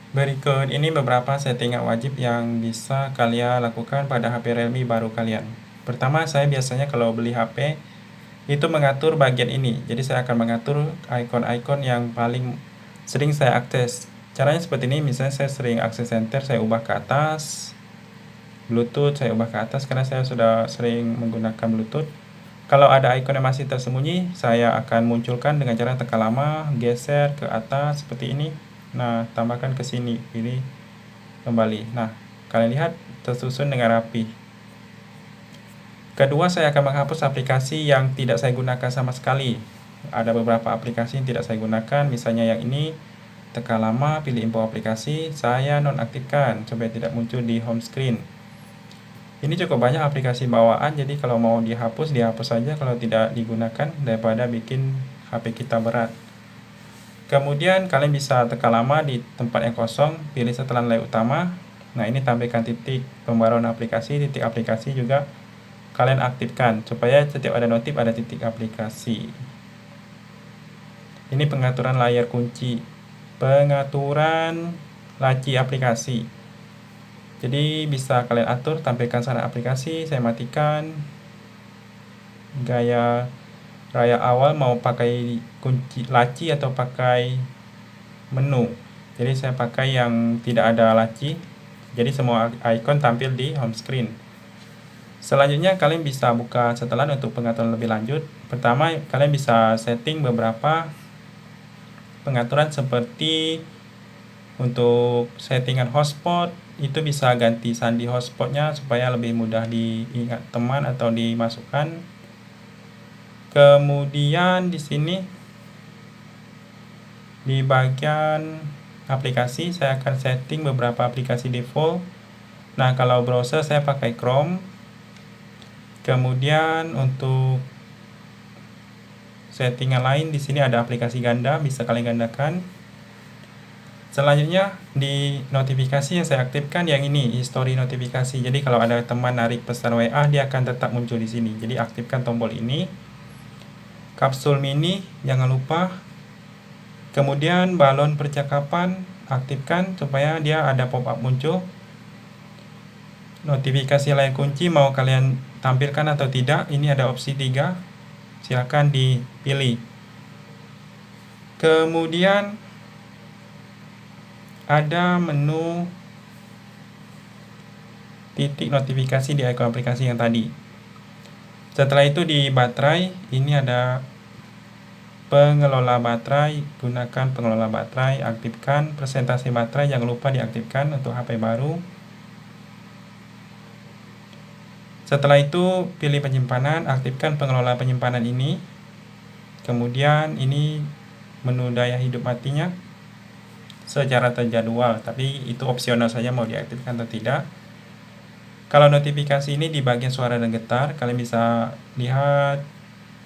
Berikut ini beberapa settingan wajib yang bisa kalian lakukan pada HP Realme baru kalian. Pertama, saya biasanya kalau beli HP itu mengatur bagian ini. Jadi saya akan mengatur icon-icon yang paling sering saya akses. Caranya seperti ini, misalnya saya sering akses center, saya ubah ke atas. Bluetooth saya ubah ke atas karena saya sudah sering menggunakan Bluetooth. Kalau ada icon yang masih tersembunyi, saya akan munculkan dengan cara tekan lama, geser ke atas seperti ini. Nah, tambahkan ke sini, pilih kembali. Nah, kalian lihat tersusun dengan rapi. Kedua, saya akan menghapus aplikasi yang tidak saya gunakan sama sekali. Ada beberapa aplikasi yang tidak saya gunakan, misalnya yang ini, tekan lama, pilih info aplikasi, saya nonaktifkan supaya tidak muncul di home screen. Ini cukup banyak aplikasi bawaan, jadi kalau mau dihapus saja kalau tidak digunakan daripada bikin HP kita berat. Kemudian kalian bisa tekan lama di tempat yang kosong, pilih setelan layar utama. Nah, ini tampilkan titik pembaruan aplikasi, titik aplikasi juga kalian aktifkan supaya setiap ada notif ada titik aplikasi. Ini pengaturan layar kunci, pengaturan laci aplikasi. Jadi bisa kalian atur, tampilkan sana aplikasi, saya matikan. Gaya raya awal mau pakai kunci laci atau pakai menu. Jadi saya pakai yang tidak ada laci. Jadi semua icon tampil di home screen. Selanjutnya kalian bisa buka setelan untuk pengaturan lebih lanjut. Pertama, kalian bisa setting beberapa pengaturan seperti untuk settingan hotspot, itu bisa ganti sandi hotspotnya supaya lebih mudah diingat teman atau dimasukkan. Kemudian di sini di bagian aplikasi saya akan setting beberapa aplikasi default. Nah, kalau browser saya pakai Chrome. Kemudian untuk settingan lain di sini ada aplikasi ganda, bisa kalian gandakan. Selanjutnya di notifikasi yang saya aktifkan yang ini, history notifikasi. Jadi kalau ada teman narik pesan WA, dia akan tetap muncul di sini. Jadi aktifkan tombol ini. Kapsul mini jangan lupa. Kemudian balon percakapan aktifkan supaya dia ada pop up muncul. Notifikasi layar kunci mau kalian tampilkan atau tidak, ini ada opsi 3. Silakan dipilih. Kemudian ada menu titik notifikasi di icon aplikasi yang tadi. Setelah itu di baterai, ini ada pengelola baterai, gunakan pengelola baterai, aktifkan presentasi baterai, jangan lupa diaktifkan untuk HP baru. Setelah itu pilih penyimpanan, aktifkan pengelola penyimpanan ini. Kemudian ini menu daya hidup matinya secara terjadwal, tapi itu opsional saja mau diaktifkan atau tidak. Kalau notifikasi ini di bagian suara dan getar, kalian bisa lihat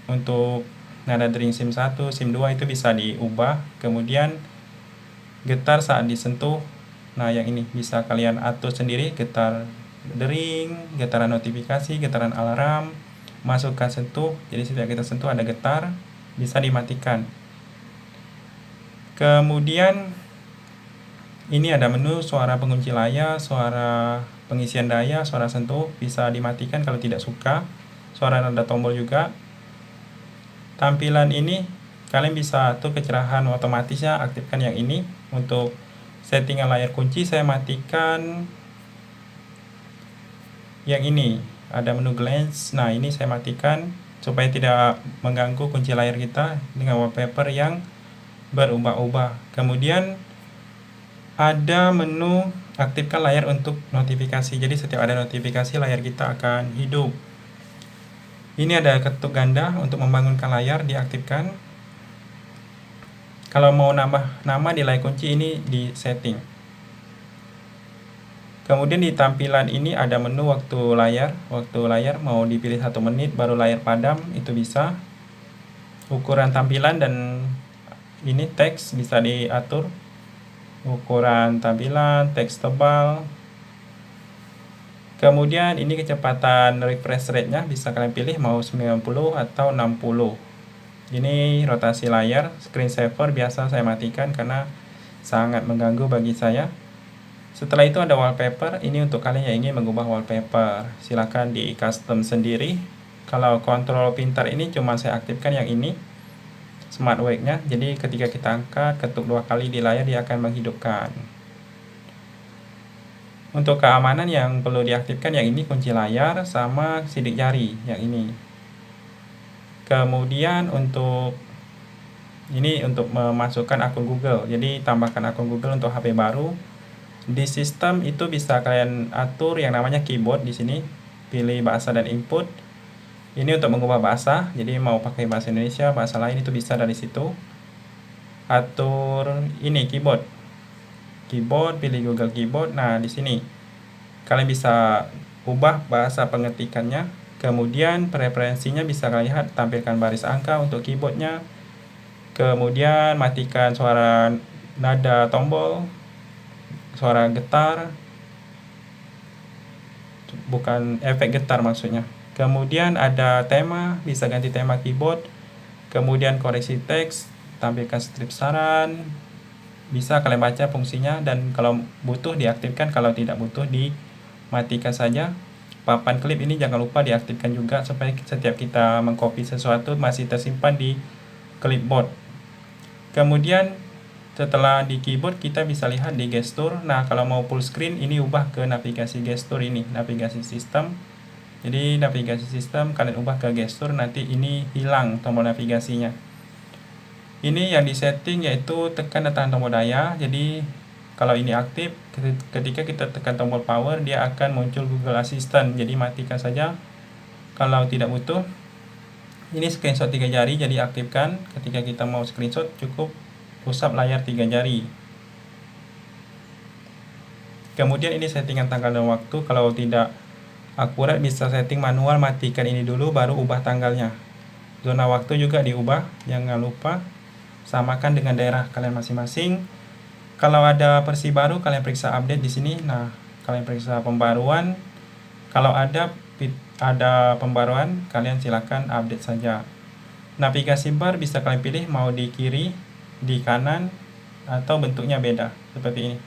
untuk nada dering SIM 1, SIM 2 itu bisa diubah. Kemudian getar saat disentuh, nah yang ini bisa kalian atur sendiri, getar dering, getaran notifikasi, getaran alarm, masukkan sentuh. Jadi setiap kita sentuh ada getar, bisa dimatikan. Kemudian ini ada menu suara pengunci layar, suara pengisian daya, suara sentuh, bisa dimatikan kalau tidak suka. Suara nada tombol juga. Tampilan ini kalian bisa atur kecerahan otomatisnya, aktifkan yang ini. Untuk settingan layar kunci saya matikan yang ini, ada menu glance. Nah, ini saya matikan supaya tidak mengganggu kunci layar kita dengan wallpaper yang berubah-ubah. Kemudian ada menu aktifkan layar untuk notifikasi. Jadi setiap ada notifikasi layar kita akan hidup. Ini ada ketuk ganda untuk membangunkan layar, diaktifkan. Kalau mau nambah nama di layar kunci ini di setting. Kemudian di tampilan ini ada menu waktu layar. Waktu layar mau dipilih 1 menit baru layar padam, itu bisa. Ukuran tampilan dan ini teks bisa diatur. Ukuran tampilan, teks tebal. Kemudian ini kecepatan refresh rate-nya bisa kalian pilih mau 90 atau 60. Ini rotasi layar, screen saver biasa saya matikan karena sangat mengganggu bagi saya. Setelah itu ada wallpaper. Ini untuk kalian yang ingin mengubah wallpaper, silakan di custom sendiri. Kalau kontrol pintar ini cuma saya aktifkan yang ini, smart wake-nya. Jadi ketika kita angkat, ketuk 2 kali di layar, dia akan menghidupkan. Untuk keamanan yang perlu diaktifkan yang ini, kunci layar sama sidik jari yang ini. Kemudian untuk ini untuk memasukkan akun Google. Jadi tambahkan akun Google untuk HP baru. Di sistem itu bisa kalian atur yang namanya keyboard di sini. Pilih bahasa dan input. Ini untuk mengubah bahasa. Jadi mau pakai bahasa Indonesia, bahasa lain itu bisa dari situ. Atur ini keyboard. Keyboard, pilih Google Keyboard. Nah, di sini kalian bisa ubah bahasa pengetikannya. Kemudian preferensinya bisa kalian lihat, tampilkan baris angka untuk keyboardnya. Kemudian matikan suara nada tombol, suara getar, bukan efek getar maksudnya. Kemudian ada tema, bisa ganti tema keyboard. Kemudian koreksi teks, tampilkan strip saran, bisa kalian baca fungsinya, dan kalau butuh diaktifkan, kalau tidak butuh dimatikan saja. Papan klip ini jangan lupa diaktifkan juga supaya setiap kita mengcopy sesuatu masih tersimpan di clipboard. Kemudian setelah di keyboard kita bisa lihat di gestur. Nah, kalau mau full screen ini ubah ke navigasi gestur ini, navigasi sistem. Jadi navigasi sistem kalian ubah ke gestur, nanti ini hilang tombol navigasinya. Ini yang disetting yaitu tekan dan tahan tombol daya. Jadi kalau ini aktif, ketika kita tekan tombol power dia akan muncul Google Assistant. Jadi matikan saja kalau tidak butuh. Ini screenshot 3 jari, jadi aktifkan. Ketika kita mau screenshot cukup usap layar 3 jari. Kemudian ini settingan tanggal dan waktu. Kalau tidak akurat bisa setting manual, matikan ini dulu baru ubah tanggalnya. Zona waktu juga diubah, jangan lupa samakan dengan daerah kalian masing-masing. Kalau ada versi baru kalian periksa update di sini. Nah, kalian periksa pembaruan. Kalau ada pembaruan, kalian silakan update saja. Navigasi bar bisa kalian pilih mau di kiri, di kanan, atau bentuknya beda seperti ini.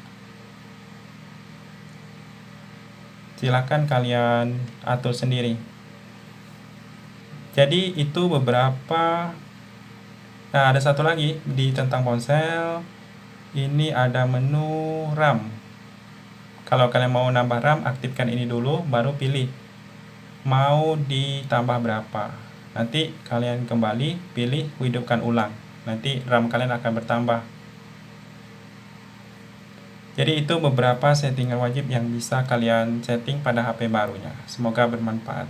Silakan kalian atur sendiri. Jadi itu beberapa. Nah, ada satu lagi di tentang ponsel. Ini ada menu RAM. Kalau kalian mau nambah RAM, aktifkan ini dulu, baru pilih mau ditambah berapa. Nanti kalian kembali pilih hidupkan ulang. Nanti RAM kalian akan bertambah. Jadi itu beberapa settingan wajib yang bisa kalian setting pada HP barunya. Semoga bermanfaat.